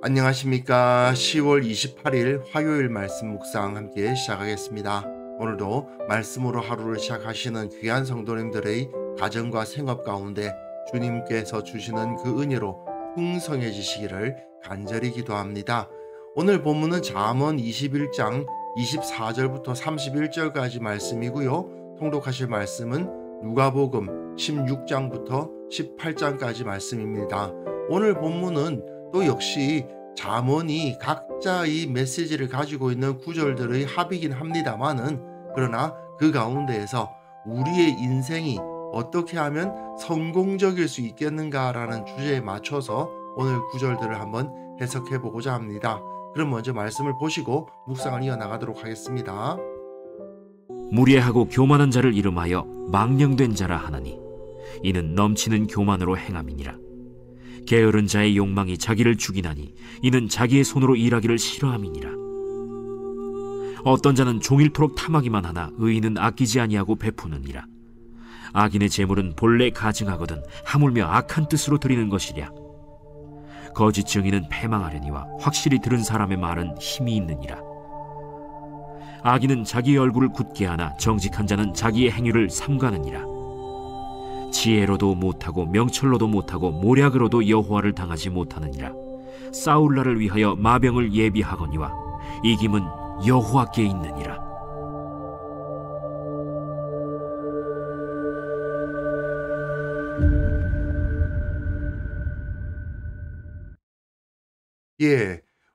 안녕하십니까. 10월 28일 화요일 말씀 묵상 함께 시작하겠습니다. 오늘도 말씀으로 하루를 시작하시는 귀한 성도님들의 가정과 생업 가운데 주님께서 주시는 그 은혜로 풍성해지시기를 간절히 기도합니다. 오늘 본문은 잠언 21장 24절부터 31절까지 말씀이고요. 통독하실 말씀은 누가복음 16장부터 18장까지 말씀입니다. 오늘 본문은 또 역시 잠언이 각자의 메시지를 가지고 있는 구절들의 합이긴 합니다만은, 그러나 그 가운데에서 우리의 인생이 어떻게 하면 성공적일 수 있겠는가라는 주제에 맞춰서 오늘 구절들을 한번 해석해 보고자 합니다. 그럼 먼저 말씀을 보시고 묵상을 이어나가도록 하겠습니다. 무례하고 교만한 자를 이름하여 망령된 자라 하나니 이는 넘치는 교만으로 행함이니라. 게으른 자의 욕망이 자기를 죽이나니 이는 자기의 손으로 일하기를 싫어함이니라. 어떤 자는 종일토록 탐하기만 하나 의인은 아끼지 아니하고 베푸느니라. 악인의 재물은 본래 가증하거든 하물며 악한 뜻으로 드리는 것이랴. 거짓 증인은 패망하려니와 확실히 들은 사람의 말은 힘이 있느니라. 악인은 자기의 얼굴을 굳게 하나 정직한 자는 자기의 행위를 삼가느니라. 지혜로도 못하고 명철로도 못하고 모략으로도 여호와를 당하지 못하느니라. 싸울 날을 위하여 마병을 예비하거니와 이김은 여호와께 있느니라.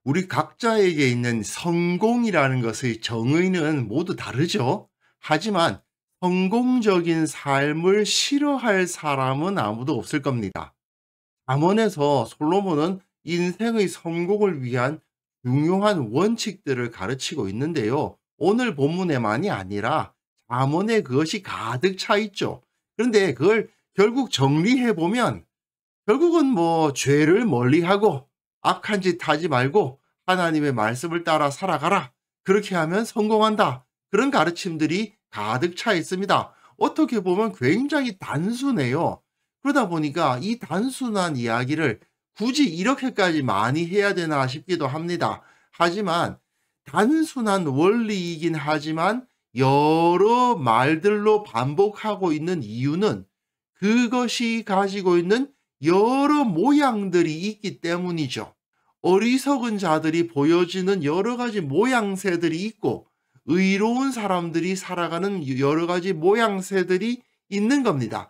우리 각자에게 있는 성공이라는 것의 정의는 모두 다르죠. 하지만 성공적인 삶을 싫어할 사람은 아무도 없을 겁니다. 잠언에서 솔로몬은 인생의 성공을 위한 중요한 원칙들을 가르치고 있는데요. 오늘 본문에만이 아니라 잠언에 그것이 가득 차 있죠. 그런데 그걸 결국 정리해 보면 결국은 죄를 멀리하고 악한 짓 하지 말고 하나님의 말씀을 따라 살아가라. 그렇게 하면 성공한다. 그런 가르침들이 가득 차 있습니다. 어떻게 보면 굉장히 단순해요. 그러다 보니까 이 단순한 이야기를 굳이 이렇게까지 많이 해야 되나 싶기도 합니다. 하지만 단순한 원리이긴 하지만 여러 말들로 반복하고 있는 이유는 그것이 가지고 있는 여러 모양들이 있기 때문이죠. 어리석은 자들이 보여지는 여러 가지 모양새들이 있고 의로운 사람들이 살아가는 여러 가지 모양새들이 있는 겁니다.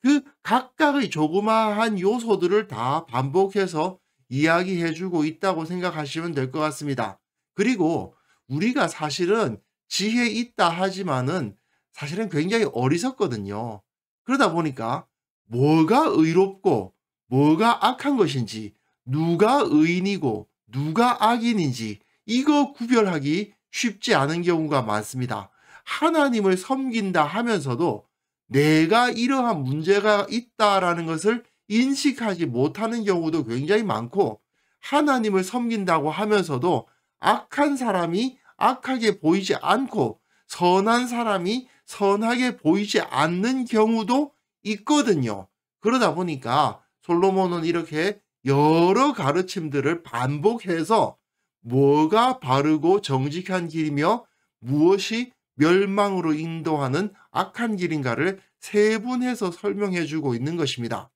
그 각각의 조그마한 요소들을 다 반복해서 이야기해주고 있다고 생각하시면 될 것 같습니다. 그리고 우리가 사실은 지혜 있다 하지만은 사실은 굉장히 어리석거든요. 그러다 보니까 뭐가 의롭고 뭐가 악한 것인지, 누가 의인이고 누가 악인인지 이거 구별하기 쉽지 않은 경우가 많습니다. 하나님을 섬긴다 하면서도 내가 이러한 문제가 있다라는 것을 인식하지 못하는 경우도 굉장히 많고, 하나님을 섬긴다고 하면서도 악한 사람이 악하게 보이지 않고 선한 사람이 선하게 보이지 않는 경우도 있거든요. 그러다 보니까 솔로몬은 이렇게 여러 가르침들을 반복해서 뭐가 바르고 정직한 길이며 무엇이 멸망으로 인도하는 악한 길인가를 세분해서 설명해 주고 있는 것입니다.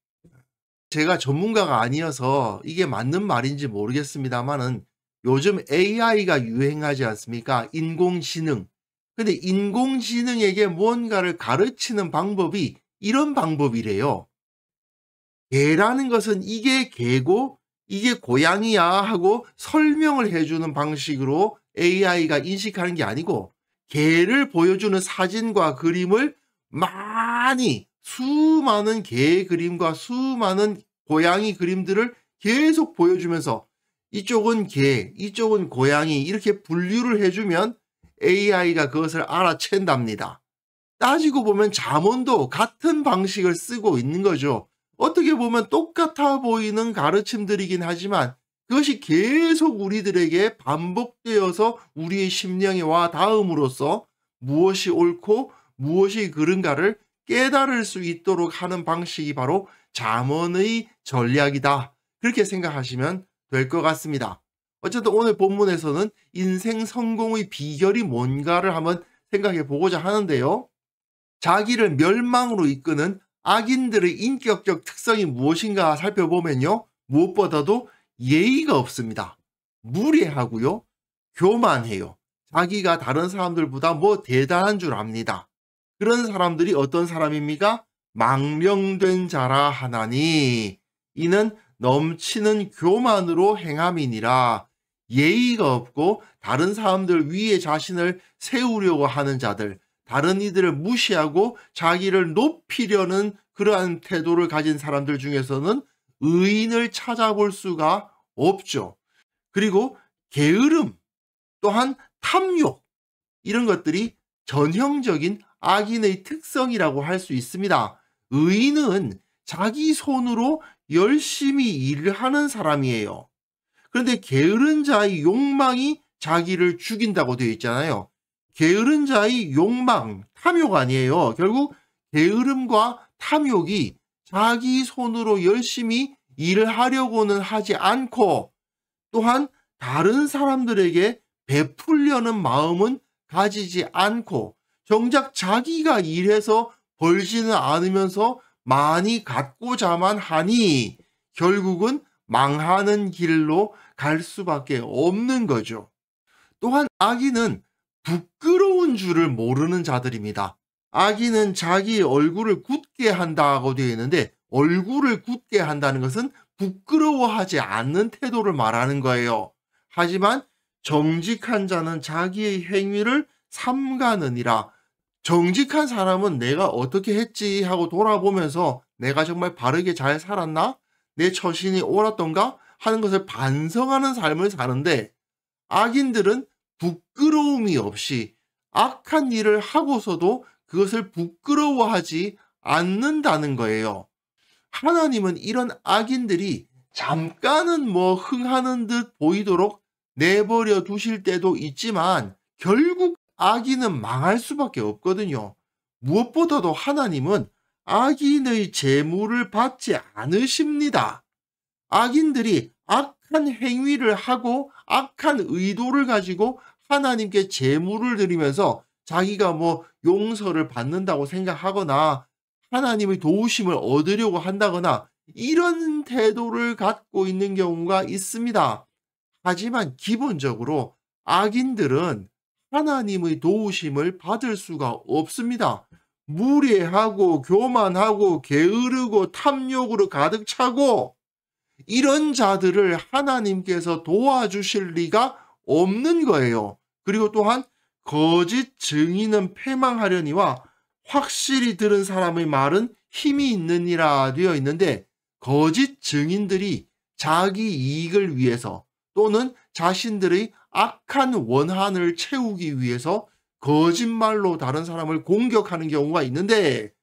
제가 전문가가 아니어서 이게 맞는 말인지 모르겠습니다만은 요즘 AI가 유행하지 않습니까? 인공지능. 근데 인공지능에게 무언가를 가르치는 방법이 이런 방법이래요. 개라는 것은 이게 개고 이게 고양이야 하고 설명을 해주는 방식으로 AI가 인식하는 게 아니고, 개를 보여주는 사진과 그림을 많이 수많은 개 그림과 수많은 고양이 그림들을 계속 보여주면서 이쪽은 개, 이쪽은 고양이 이렇게 분류를 해주면 AI가 그것을 알아챈답니다. 따지고 보면 잠언도 같은 방식을 쓰고 있는 거죠. 어떻게 보면 똑같아 보이는 가르침들이긴 하지만 그것이 계속 우리들에게 반복되어서 우리의 심령에 와 닿음으로써 무엇이 옳고 무엇이 그른가를 깨달을 수 있도록 하는 방식이 바로 잠언의 전략이다. 그렇게 생각하시면 될 것 같습니다. 어쨌든 오늘 본문에서는 인생 성공의 비결이 뭔가를 한번 생각해 보고자 하는데요. 자기를 멸망으로 이끄는 악인들의 인격적 특성이 무엇인가 살펴보면요. 무엇보다도 예의가 없습니다. 무례하고요. 교만해요. 자기가 다른 사람들보다 뭐 대단한 줄 압니다. 그런 사람들이 어떤 사람입니까? 망령된 자라 하나니 이는 넘치는 교만으로 행함이니라. 예의가 없고 다른 사람들 위에 자신을 세우려고 하는 자들, 다른 이들을 무시하고 자기를 높이려는 그러한 태도를 가진 사람들 중에서는 의인을 찾아볼 수가 없죠. 그리고 게으름, 또한 탐욕, 이런 것들이 전형적인 악인의 특성이라고 할 수 있습니다. 의인은 자기 손으로 열심히 일을 하는 사람이에요. 그런데 게으른 자의 욕망이 자기를 죽인다고 되어 있잖아요. 게으른 자의 욕망, 탐욕 아니에요. 결국 게으름과 탐욕이 자기 손으로 열심히 일을 하려고는 하지 않고 또한 다른 사람들에게 베풀려는 마음은 가지지 않고 정작 자기가 일해서 벌지는 않으면서 많이 갖고자만 하니 결국은 망하는 길로 갈 수밖에 없는 거죠. 또한 악인은 부끄러운 줄을 모르는 자들입니다. 악인은 자기 얼굴을 굳게 한다고 되어 있는데 얼굴을 굳게 한다는 것은 부끄러워하지 않는 태도를 말하는 거예요. 하지만 정직한 자는 자기의 행위를 삼가느니라. 정직한 사람은 내가 어떻게 했지 하고 돌아보면서 내가 정말 바르게 잘 살았나? 내 처신이 옳았던가? 하는 것을 반성하는 삶을 사는데 악인들은 부끄러움이 없이 악한 일을 하고서도 그것을 부끄러워하지 않는다는 거예요. 하나님은 이런 악인들이 잠깐은 뭐 흥하는 듯 보이도록 내버려 두실 때도 있지만 결국 악인은 망할 수밖에 없거든요. 무엇보다도 하나님은 악인의 재물을 받지 않으십니다. 악인들이 악한 행위를 하고 악한 의도를 가지고 하나님께 재물을 드리면서 자기가 뭐 용서를 받는다고 생각하거나 하나님의 도우심을 얻으려고 한다거나 이런 태도를 갖고 있는 경우가 있습니다. 하지만 기본적으로 악인들은 하나님의 도우심을 받을 수가 없습니다. 무례하고 교만하고 게으르고 탐욕으로 가득 차고 이런 자들을 하나님께서 도와주실 리가 없는 거예요. 그리고 또한 거짓 증인은 패망하려니와 확실히 들은 사람의 말은 힘이 있느니라 되어 있는데 거짓 증인들이 자기 이익을 위해서 또는 자신들의 악한 원한을 채우기 위해서 거짓말로 다른 사람을 공격하는 경우가 있는데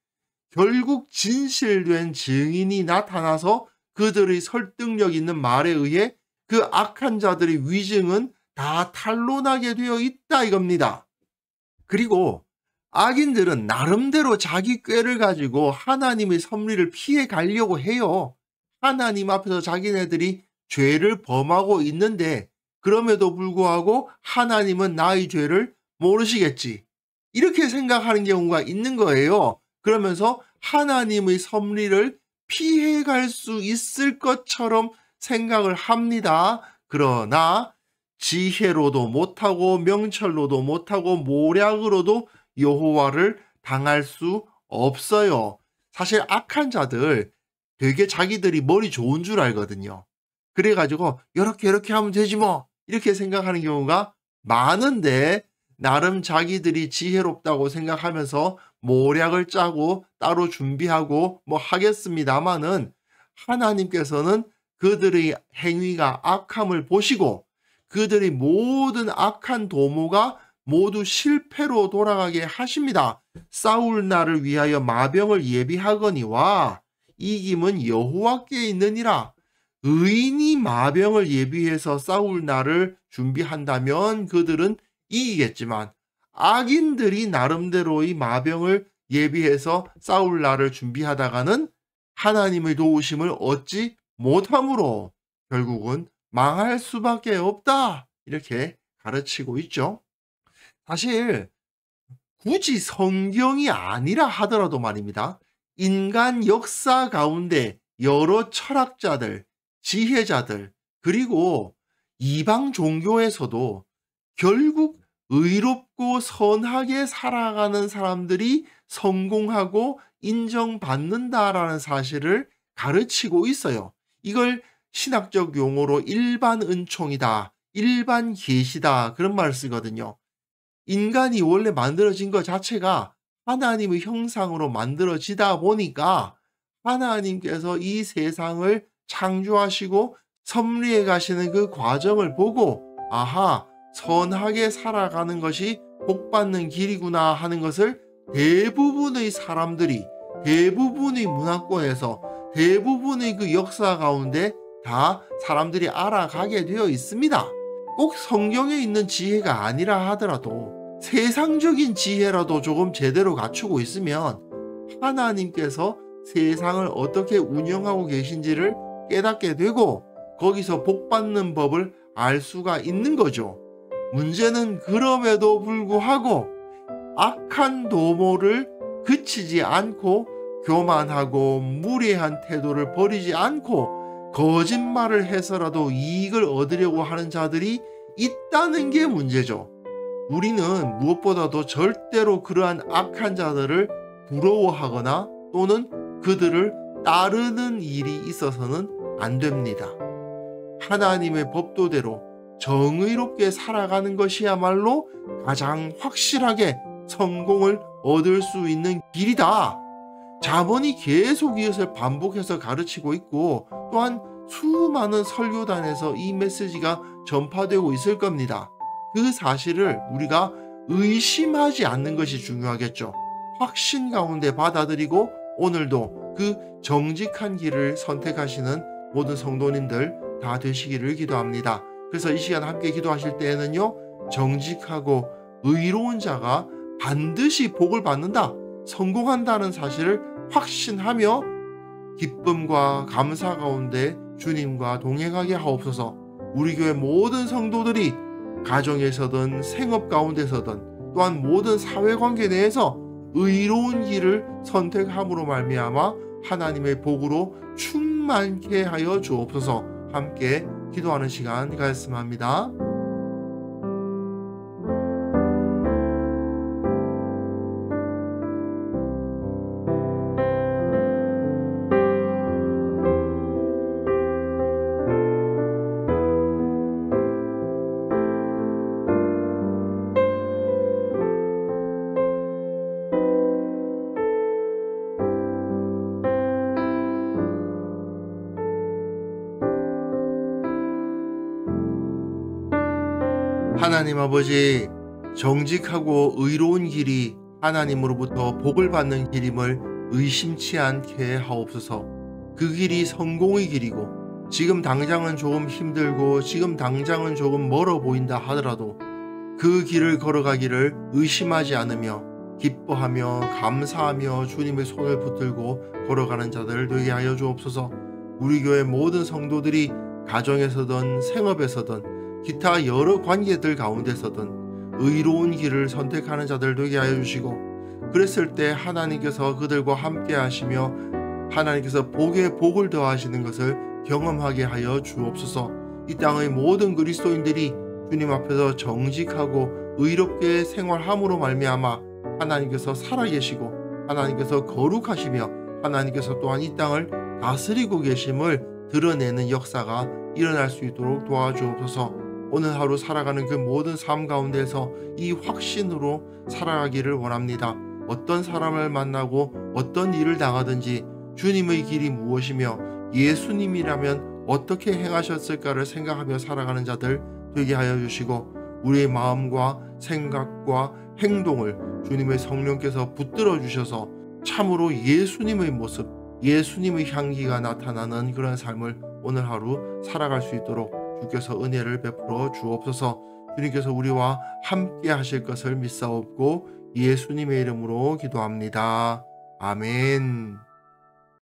결국 진실된 증인이 나타나서 그들의 설득력 있는 말에 의해 그 악한 자들의 위증은 다 탄로나게 되어 있다 이겁니다. 그리고 악인들은 나름대로 자기 꾀를 가지고 하나님의 섭리를 피해 가려고 해요. 하나님 앞에서 자기네들이 죄를 범하고 있는데 그럼에도 불구하고 하나님은 나의 죄를 모르시겠지. 이렇게 생각하는 경우가 있는 거예요. 그러면서 하나님의 섭리를 피해갈 수 있을 것처럼 생각을 합니다. 그러나 지혜로도 못하고 명철로도 못하고 모략으로도 여호와를 당할 수 없어요. 사실 악한 자들 되게 자기들이 머리 좋은 줄 알거든요. 그래가지고 이렇게 하면 되지 뭐 이렇게 생각하는 경우가 많은데 나름 자기들이 지혜롭다고 생각하면서 모략을 짜고 따로 준비하고 뭐 하겠습니다마는 하나님께서는 그들의 행위가 악함을 보시고 그들의 모든 악한 도모가 모두 실패로 돌아가게 하십니다. 싸울 날을 위하여 마병을 예비하거니와 이김은 여호와께 있느니라. 의인이 마병을 예비해서 싸울 날을 준비한다면 그들은 이기겠지만 악인들이 나름대로의 마병을 예비해서 싸울 날을 준비하다가는 하나님의 도우심을 얻지 못함으로 결국은 망할 수밖에 없다. 이렇게 가르치고 있죠. 사실 굳이 성경이 아니라 하더라도 말입니다. 인간 역사 가운데 여러 철학자들, 지혜자들, 그리고 이방 종교에서도 결국 의롭고 선하게 살아가는 사람들이 성공하고 인정받는다라는 사실을 가르치고 있어요. 이걸 신학적 용어로 일반 은총이다, 일반 계시다, 그런 말을 쓰거든요. 인간이 원래 만들어진 것 자체가 하나님의 형상으로 만들어지다 보니까 하나님께서 이 세상을 창조하시고 섭리해 가시는 그 과정을 보고 아하, 선하게 살아가는 것이 복받는 길이구나 하는 것을 대부분의 사람들이, 대부분의 문화권에서, 대부분의 그 역사 가운데 다 사람들이 알아가게 되어 있습니다. 꼭 성경에 있는 지혜가 아니라 하더라도 세상적인 지혜라도 조금 제대로 갖추고 있으면 하나님께서 세상을 어떻게 운영하고 계신지를 깨닫게 되고 거기서 복받는 법을 알 수가 있는 거죠. 문제는 그럼에도 불구하고 악한 도모를 그치지 않고 교만하고 무례한 태도를 버리지 않고 거짓말을 해서라도 이익을 얻으려고 하는 자들이 있다는 게 문제죠. 우리는 무엇보다도 절대로 그러한 악한 자들을 부러워하거나 또는 그들을 따르는 일이 있어서는 안 됩니다. 하나님의 법도대로 정의롭게 살아가는 것이야말로 가장 확실하게 성공을 얻을 수 있는 길이다. 자본이 계속 이것을 반복해서 가르치고 있고 또한 수많은 설교단에서 이 메시지가 전파되고 있을 겁니다. 그 사실을 우리가 의심하지 않는 것이 중요하겠죠. 확신 가운데 받아들이고 오늘도 그 정직한 길을 선택하시는 모든 성도님들 다 되시기를 기도합니다. 그래서 이 시간 함께 기도하실 때에는요, 정직하고 의로운 자가 반드시 복을 받는다, 성공한다는 사실을 확신하며 기쁨과 감사 가운데 주님과 동행하게 하옵소서. 우리 교회 모든 성도들이 가정에서든 생업 가운데서든 또한 모든 사회관계 내에서 의로운 길을 선택함으로 말미암아 하나님의 복으로 충만케 하여 주옵소서. 함께 기도하는 시간 가졌습니다. 하나님 아버지, 정직하고 의로운 길이 하나님으로부터 복을 받는 길임을 의심치 않게 하옵소서. 그 길이 성공의 길이고 지금 당장은 조금 힘들고 지금 당장은 조금 멀어 보인다 하더라도 그 길을 걸어가기를 의심하지 않으며 기뻐하며 감사하며 주님의 손을 붙들고 걸어가는 자들 되게 하여 주옵소서. 우리 교회 모든 성도들이 가정에서든 생업에서든 기타 여러 관계들 가운데서든 의로운 길을 선택하는 자들 되게 하여 주시고, 그랬을 때 하나님께서 그들과 함께 하시며 하나님께서 복에 복을 더하시는 것을 경험하게 하여 주옵소서. 이 땅의 모든 그리스도인들이 주님 앞에서 정직하고 의롭게 생활함으로 말미암아 하나님께서 살아계시고 하나님께서 거룩하시며 하나님께서 또한 이 땅을 다스리고 계심을 드러내는 역사가 일어날 수 있도록 도와주옵소서. 오늘 하루 살아가는 그 모든 삶 가운데서 이 확신으로 살아가기를 원합니다. 어떤 사람을 만나고 어떤 일을 당하든지 주님의 길이 무엇이며 예수님이라면 어떻게 행하셨을까를 생각하며 살아가는 자들 되게 하여 주시고, 우리의 마음과 생각과 행동을 주님의 성령께서 붙들어 주셔서 참으로 예수님의 모습, 예수님의 향기가 나타나는 그런 삶을 오늘 하루 살아갈 수 있도록 주께서 은혜를 베풀어 주옵소서. 주님께서 우리와 함께 하실 것을 믿사옵고 예수님의 이름으로 기도합니다. 아멘.